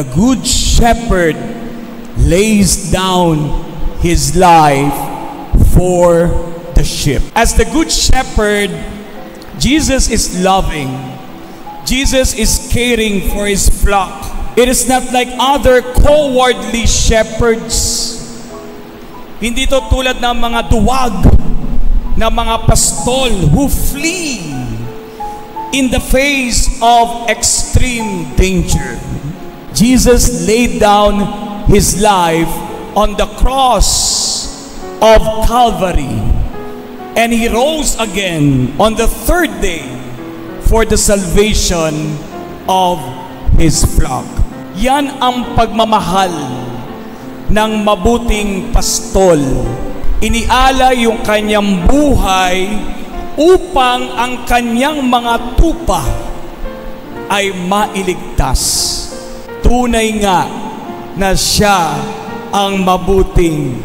the good shepherd lays down his life for the sheep. As the good shepherd, Jesus is loving. Jesus is caring for his flock. It is not like other cowardly shepherds. Hindi to tulad ng mga duwag na mga pastol who flee in the face of extreme danger. Jesus laid down his life on the cross of Calvary, and he rose again on the third day for the salvation of his flock. Yan ang pagmamahal ng mabuting pastol. Iniala yung kanyang buhay upang ang kanyang mga tupa ay mailigtas. Tunay nga na siya ang mabuting